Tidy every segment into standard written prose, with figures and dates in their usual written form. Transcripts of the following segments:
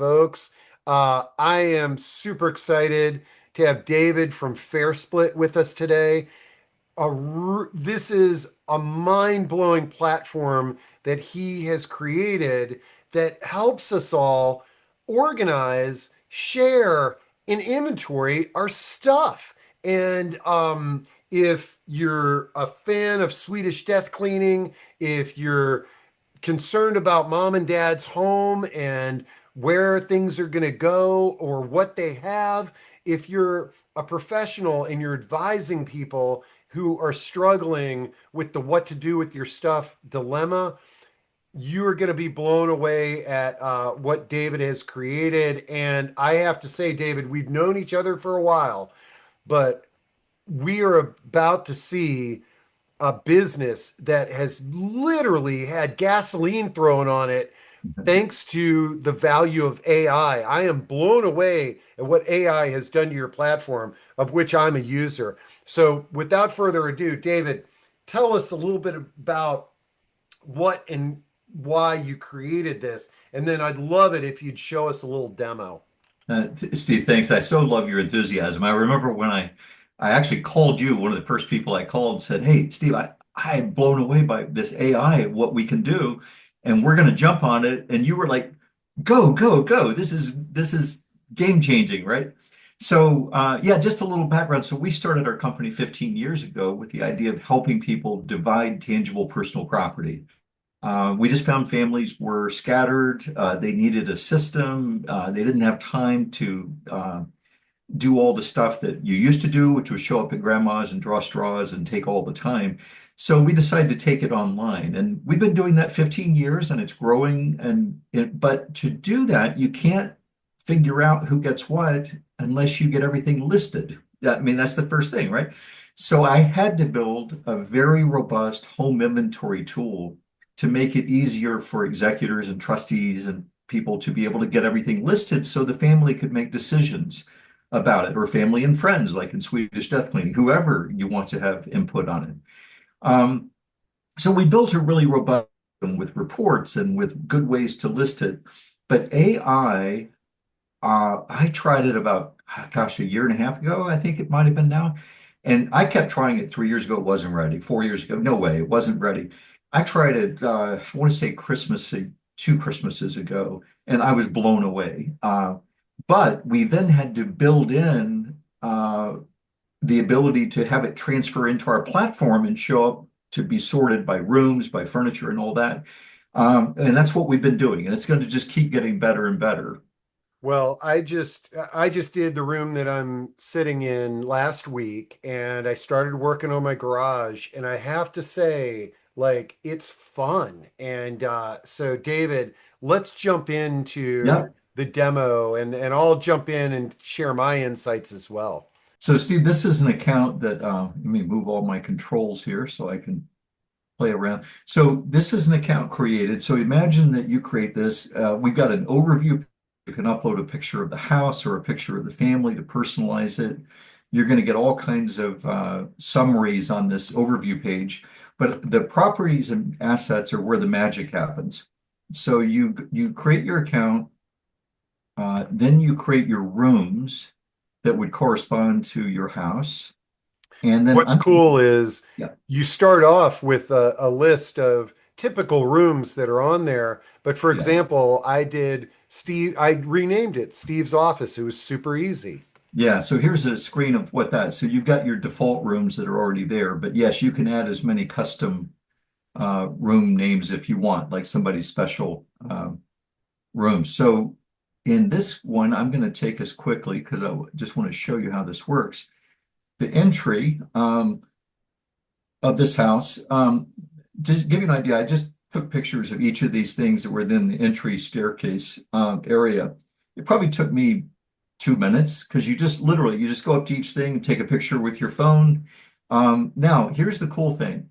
folks. I am super excited to have David from Fairsplit with us today. This is a mind-blowing platform that he has created that helps us all organize, share, and inventory our stuff. And if you're a fan of Swedish death cleaning, if you're concerned about mom and dad's home and where things are going to go or what they have, if you're a professional and you're advising people who are struggling with the what to do with your stuff dilemma, you are going to be blown away at what David has created. And I have to say, David, we've known each other for a while, but we are about to see a business that has literally had gasoline thrown on it thanks to the value of AI. I am blown away at what AI has done to your platform, of which I'm a user. So, without further ado, David, tell us a little bit about what and why you created this. And then I'd love it if you'd show us a little demo. Steve, thanks. I so love your enthusiasm. I remember when I actually called you, one of the first people I called and said, "Hey, Steve, I'm blown away by this AI, what we can do, and we're going to jump on it." And you were like, "Go, go, go. This is game changing, right?" So, yeah, just a little background. So we started our company 15 years ago with the idea of helping people divide tangible personal property. We just found families were scattered. They needed a system. They didn't have time to do all the stuff that you used to do, which was show up at grandma's and draw straws and take all the time. So we decided to take it online, and we've been doing that 15 years, and it's growing. But to do that, you can't figure out who gets what unless you get everything listed. I mean, that's the first thing, right? So I had to build a very robust home inventory tool to make it easier for executors and trustees and people to be able to get everything listed so the family could make decisions about it, or family and friends, like in Swedish death cleaning, whoever you want to have input on it. Um, so we built a really robust system with reports and with good ways to list it. But AI, I tried it about, gosh, a year and a half ago, I think it might have been now. And I kept trying it 3 years ago, it wasn't ready. 4 years ago, no way, it wasn't ready. I tried it, I want to say Christmas, 2 Christmases ago, and I was blown away. But we then had to build in the ability to have it transfer into our platform and show up to be sorted by rooms, by furniture, and all that. And that's what we've been doing, and it's going to just keep getting better and better. Well, I just did the room that I'm sitting in last week, and I started working on my garage, and I have to say, like, it's fun. And so David, let's jump into Yep. the demo, and I'll jump in and share my insights as well. So Steve, this is an account that let me move all my controls here so I can play around. So this is an account created. So imagine that you create this. We've got an overview. You can upload a picture of the house or a picture of the family to personalize it. You're going to get all kinds of summaries on this overview page. But the properties and assets are where the magic happens. So you create your account, then you create your rooms that would correspond to your house. And then What's cool is yeah, you start off with a list of typical rooms that are on there. But for yes. example, I renamed it Steve's office. It was super easy. Yeah, so here's a screen of what that. So you've got your default rooms that are already there, but yes, you can add as many custom room names if you want, like somebody's special room. So in this one, I'm going to take us quickly because I just want to show you how this works. The entry of this house, to give you an idea, I just took pictures of each of these things that were in the entry staircase area. It probably took me 2 minutes because you just go up to each thing, take a picture with your phone. Now, here's the cool thing.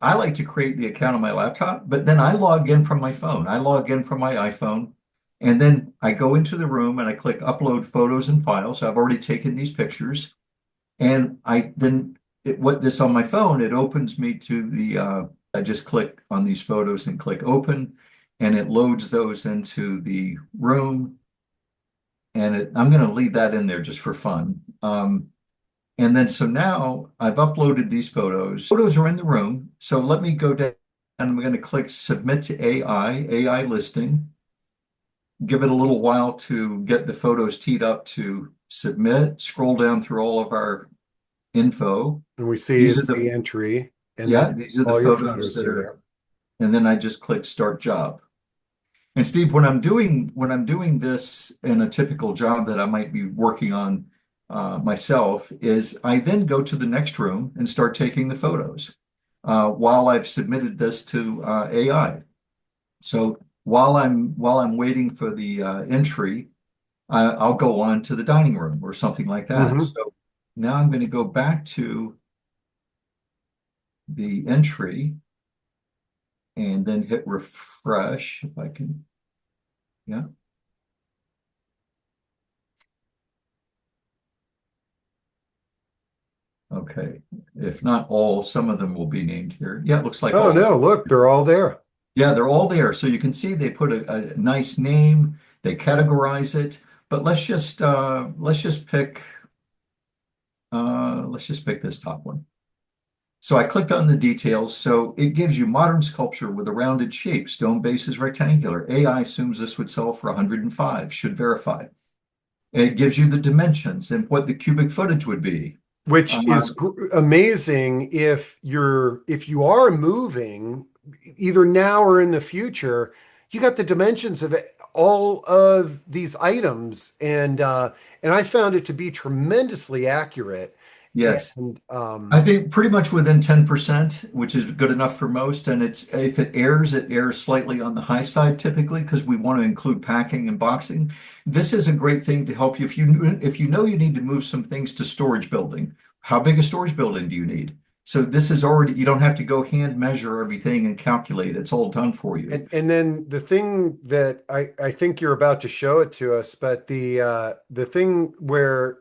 I like to create the account on my laptop, but then I log in from my phone. I log in from my iPhone, and then I go into the room and I click upload photos and files. I've already taken these pictures, and what this on my phone, it opens me to I just click on these photos and click open, and it loads those into the room. and I'm going to leave that in there just for fun. And then so now I've uploaded these photos. Photos are in the room. So let me go down and I'm going to click Submit to AI listing. Give it a little while to get the photos teed up to submit. Scroll down through all of our info. And we see These are it's the the, entry, and then yeah, these are the all your photos photos that are are, there. and then I just click Start Job. And Steve, when I'm doing this in a typical job that I might be working on myself, is I then go to the next room and start taking the photos while I've submitted this to AI. So while I'm waiting for the entry, I'll go on to the dining room or something like that. Hmm. So now I'm going to go back to the entry and then hit refresh if I can. Yeah. Okay. If not all, some of them will be named here. Yeah, it looks like Oh all of them. no, look, they're all there. Yeah, they're all there. So you can see they put a nice name, they categorize it, but let's just pick this top one. So I clicked on the details. So it gives you modern sculpture with a rounded shape. Stone base is rectangular. AI assumes this would sell for 105. Should verify. It gives you the dimensions and what the cubic footage would be. Which Uh, is amazing if you are moving either now or in the future, you got the dimensions of all of these items, and I found it to be tremendously accurate. yes. And I think pretty much within 10%, which is good enough for most. And it's if it airs slightly on the high side typically because we want to include packing and boxing. This is a great thing to help you if you know you need to move some things to storage building. How big a storage building do you need? So this is already you don't have to go hand measure everything and calculate. It's all done for you. and then the thing that I think you're about to show it to us, but the thing where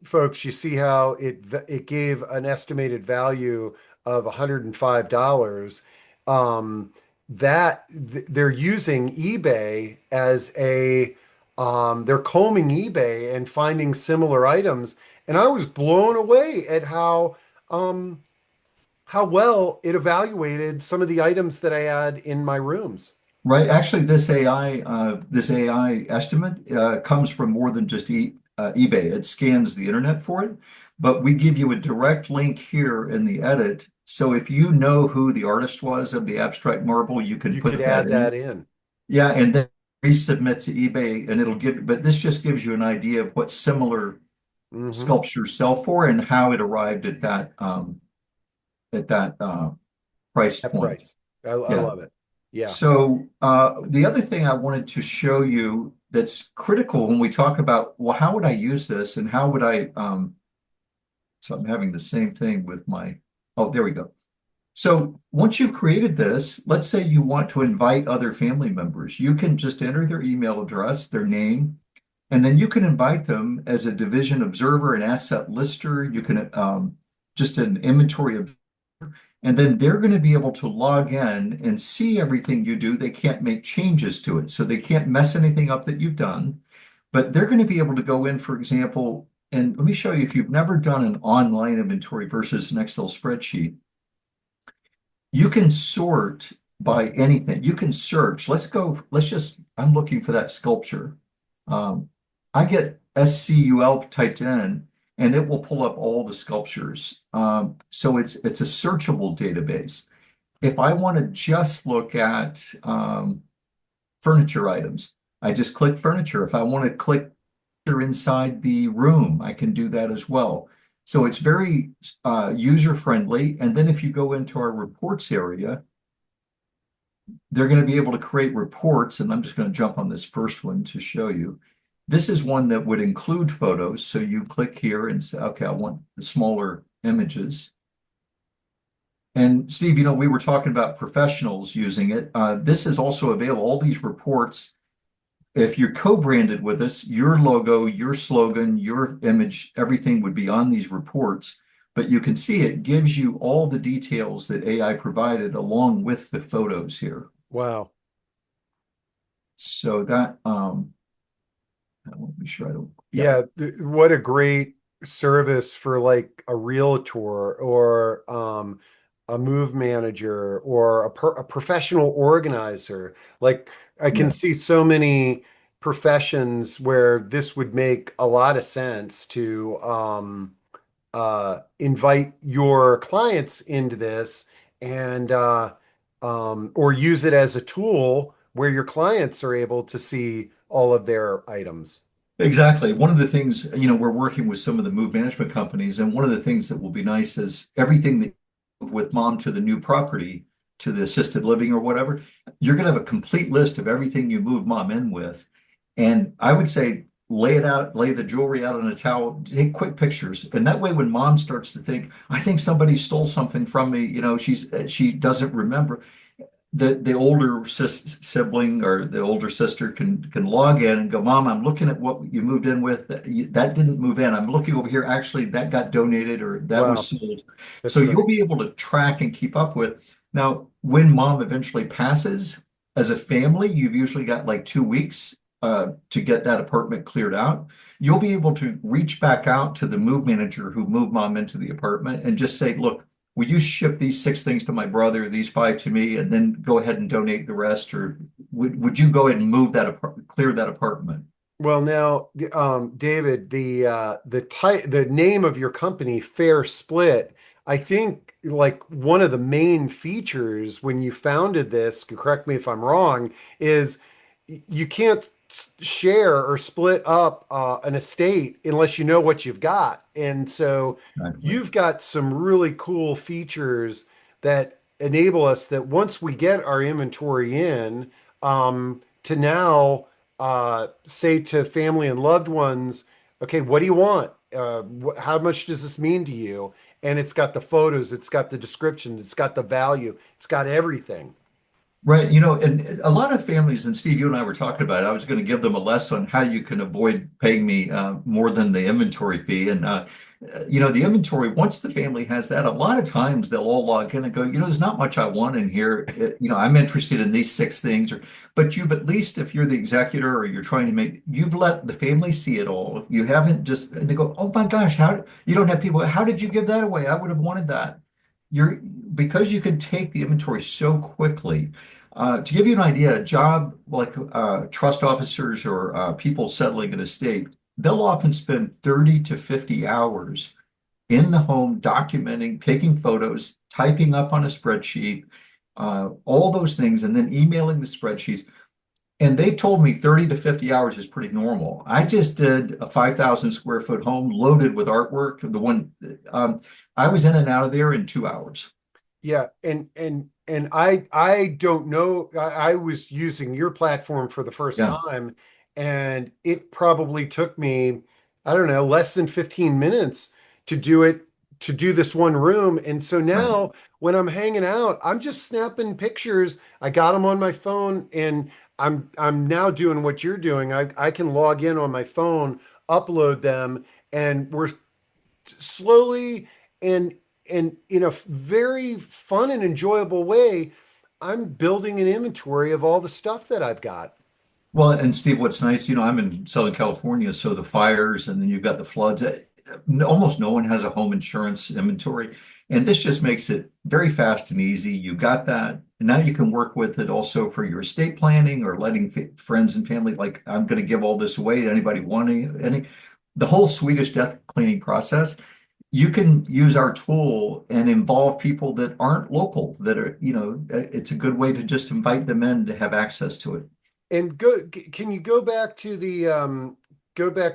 folks, you see how it gave an estimated value of $105. That they're using eBay as they're combing eBay and finding similar items, and I was blown away at how well it evaluated some of the items that I had in my rooms. Right. Actually, this AI estimate comes from more than just eBay. It scans the internet for it, but we give you a direct link here in the edit. So if you know who the artist was of the abstract marble, you can You could put that add that in. in. Yeah, and then resubmit to eBay, and it'll give. But this just gives you an idea of what similar Hmm. sculptures sell for and how it arrived at that price That point. price. I Yeah. love it. Yeah. So the other thing I wanted to show you that's critical when we talk about, well, how would I use this and how would so I'm having the same thing with oh, there we go. So once you've created this, let's say you want to invite other family members. You can just enter their email address, their name, and then you can invite them as a division observer, an asset lister. You can just an inventory of and then they're going to be able to log in and see everything you do. They can't make changes to it. So they can't mess anything up that you've done. But they're going to be able to go in, for example, and let me show you if you've never done an online inventory versus an Excel spreadsheet, you can sort by anything. You can search. I'm looking for that sculpture. Um, I get SCUL typed in and it will pull up all the sculptures. So it's a searchable database. If I want to just look at furniture items, I just click furniture. If I want to click inside the room, I can do that as well. So it's very user friendly. And then if you go into our reports area, they're going to be able to create reports. And I'm just going to jump on this first one to show you. This is one that would include photos. So you click here and say, okay, I want the smaller images. And Steve, we were talking about professionals using it. This is also available. All these reports, if you're co-branded with us, your logo, your slogan, your image, everything would be on these reports. But you can see it gives you all the details that AI provided along with the photos here. Wow. So let me sure I don't. Yeah, Yeah, what a great service for like a realtor or a move manager or a professional organizer. Like I can yeah. see so many professions where this would make a lot of sense to invite your clients into this and or use it as a tool where your clients are able to see all of their items. Exactly. One of the things, we're working with some of the move management companies, and one of the things that will be nice is everything that you move with mom to the new property, to the assisted living or whatever, you're going to have a complete list of everything you move mom in with. And I would say lay it out, lay the jewelry out on a towel, take quick pictures. And that way, when mom starts to think, I think somebody stole something from me, she doesn't remember, the older sibling or the older sister can log in and go, Mom, I'm looking at what you moved in with. That didn't move in. I'm looking over here. Actually, that got donated or that was Wow, sold. So that's you'll great. be able to track and keep up with. Now, when mom eventually passes, as a family, you've usually got like 2 weeks to get that apartment cleared out. You'll be able to reach back out to the move manager who moved mom into the apartment and just say, look, would you ship these 6 things to my brother, these 5 to me, and then go ahead and donate the rest? Or would you go ahead and move that clear that apartment? Well, now, David, the name of your company, Fair Split, I think like one of the main features when you founded this, correct me if I'm wrong, is you can't share or split up an estate unless you know what you've got. And so Exactly. you've got some really cool features that enable us that once we get our inventory in, to now say to family and loved ones, okay, what do you want? How much does this mean to you? And it's got the photos, it's got the description, it's got the value, it's got everything. Right, and a lot of families, and Steve, you and I were talking about it. I was going to give them a lesson on how you can avoid paying me more than the inventory fee. And the inventory, once the family has that, a lot of times they'll all log in and go, there's not much I want in here. I'm interested in these 6 things. But you've at least, if you're the executor or you're trying to you've let the family see it all. You haven't just, and they go, oh my gosh, you don't have people, how did you give that away? I would have wanted that. You're Because you can take the inventory so quickly. To give you an idea, a job like trust officers or people settling an estate, they'll often spend 30 to 50 hours in the home documenting, taking photos, typing up on a spreadsheet, all those things, and then emailing the spreadsheets. And they've told me 30 to 50 hours is pretty normal. I just did a 5,000 square foot home loaded with artwork. I was in and out of there in 2 hours. Yeah, and I don't know. I was using your platform for the first Yeah, time, and it probably took me, I don't know, less than 15 minutes to do it, to do this one room. And so right. now when I'm hanging out, I'm just snapping pictures. I got them on my phone, and I'm now doing what you're doing. I can log in on my phone, upload them, and we're slowly and in a very fun and enjoyable way, I'm building an inventory of all the stuff that I've got. Well, and Steve, what's nice, I'm in Southern California, so the fires and then you've got the floods. Almost no one has a home insurance inventory. And this just makes it very fast and easy. You got that. And now you can work with it also for your estate planning or letting friends and family, like, I'm going to give all this away to anybody wanting any. The whole Swedish death cleaning process, you can use our tool and involve people that aren't local, that are, it's a good way to just invite them in to have access to it. And can you go back to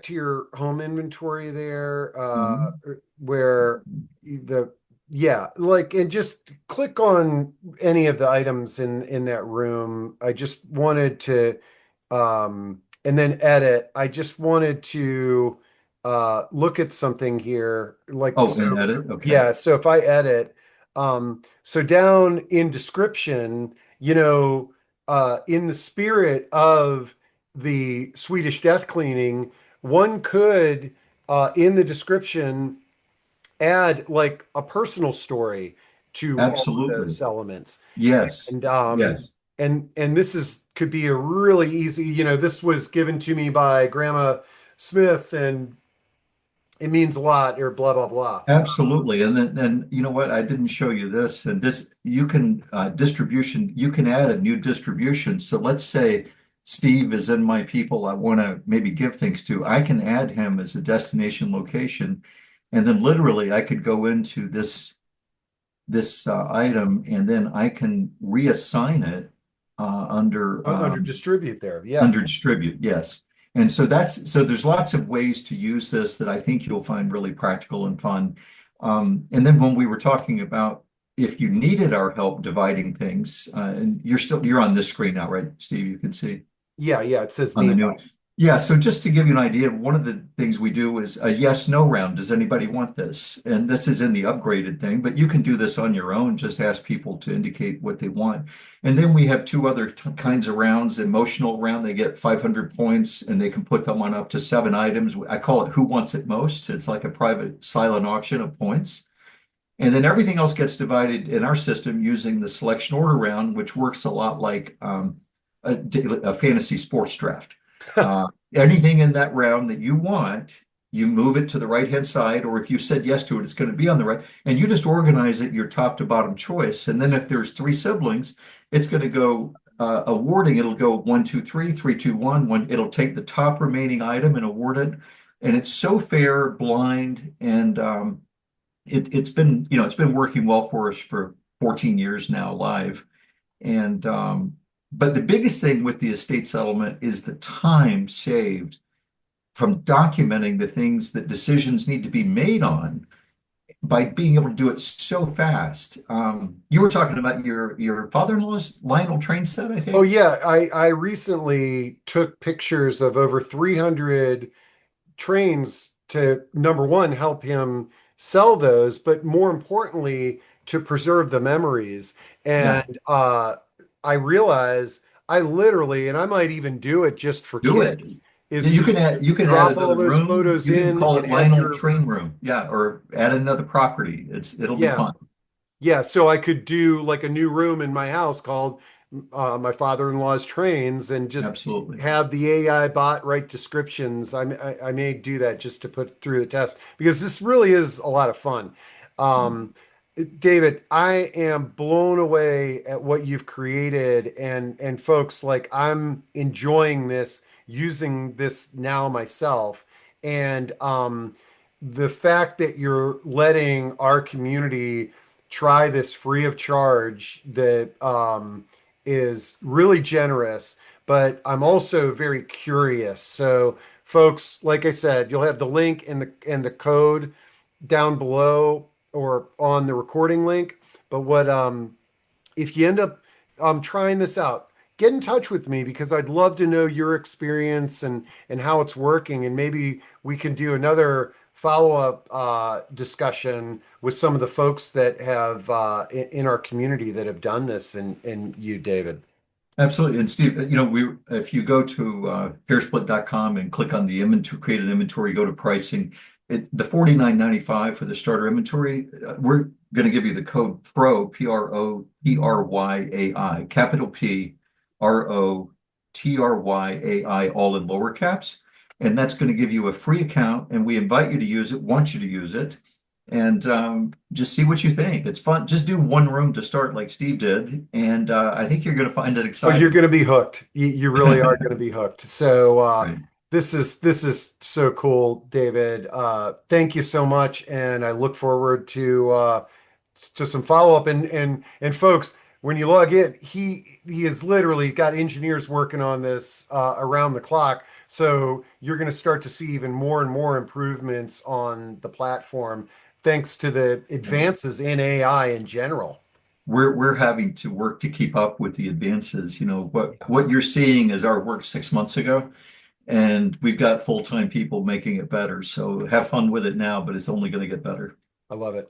your home inventory there, Mhm. where the yeah, like, and just click on any of the items in that room. I just wanted to and then edit. I just wanted to look at something here. Like, Oh, so and edit. Okay. yeah, so if I edit, so down in description, in the spirit of the Swedish death cleaning, one could, in the description, add like a personal story to all of Absolutely. those elements. Yes. And Yes. this is could be a really easy, this was given to me by Grandma Smith, and it means a lot, or blah blah blah. Absolutely. And you know what? I didn't show you this. And this you can distribution, you can add a new distribution. So let's say Steve is in my people I want to maybe give things to. I can add him as a destination location. And then literally I could go into this item and then I can reassign it under Under distribute there. Yeah. under distribute, yes. And so there's lots of ways to use this that I think you'll find really practical and fun. And then when we were talking about if you needed our help dividing things, and you're on this screen now, right, Steve? You can see Yeah, yeah. It says on the nearby. new. Yeah, so just to give you an idea, one of the things we do is a yes, no round. Does anybody want this? And this is in the upgraded thing, but you can do this on your own. Just ask people to indicate what they want. And then we have two other kinds of rounds. Emotional round, they get 500 points and they can put them on up to 7 items. I call it who wants it most. It's like a private silent auction of points. And then everything else gets divided in our system using the selection order round, which works a lot like a fantasy sports draft. Anything in that round that you want, you move it to the right-hand side, or if you said yes to it, it's going to be on the right, and you just organize it your top to bottom choice. And then if there's three siblings, it's going to go awarding. It'll go 1, 2, 3, 3, 2, 1, 1. It'll take the top remaining item and award it. And it's so fair, blind, and it's been, it's been working well for us for 14 years now live. And but the biggest thing with the estate settlement is the time saved from documenting the things that decisions need to be made on by being able to do it so fast. You were talking about your father-in-law's Lionel train set, I Oh think. yeah, I recently took pictures of over 300 trains to, number one, help him sell those, but more importantly, to preserve the memories. Yeah, And I realize I literally, and I might even do it just for do it. kids, is You can just add drop all another those room. photos You can in call and it add Lionel your, Train Room. Yeah, or add another property. It'll be yeah. fun. Yeah, so I could do like a new room in my house called my father-in-law's trains, and just Absolutely. have the AI bot write descriptions. I may do that just to put through the test, because this really is a lot of fun. Um, David, I am blown away at what you've created, and folks, like, I'm enjoying this, using this now myself, and the fact that you're letting our community try this free of charge, that is really generous, but I'm also very curious. So, folks, like I said, you'll have the link and the code down below or on the recording link. But what if you end up trying this out, get in touch with me, because I'd love to know your experience and how it's working, and maybe we can do another follow-up discussion with some of the folks that have in our community that have done this, and you, David. Absolutely. And Steve, if you go to fairsplit.com and click on the inventory, create an inventory, go to pricing, the $49.95 for the starter inventory, we're going to give you the code PRO, PROPRYAI, capital PROTRYAI, all in lower caps. And that's going to give you a free account. And we invite you to use it, want you to use it, and just see what you think. It's fun. Just do one room to start, like Steve did, and I think you're going to find it Oh, you're exciting. going to be hooked. You really are going to be hooked. So Right. this is so cool, David. Thank you so much, and I look forward to some follow up. And folks, when you log in, he has literally got engineers working on this around the clock. So you're going to start to see even more and more improvements on the platform, thanks to the Yeah. advances in AI in general. We're having to work to keep up with the advances. Yeah, What you're seeing is our work 6 months ago, and we've got full-time people making it better. So have fun with it now, but it's only going to get better. I love it.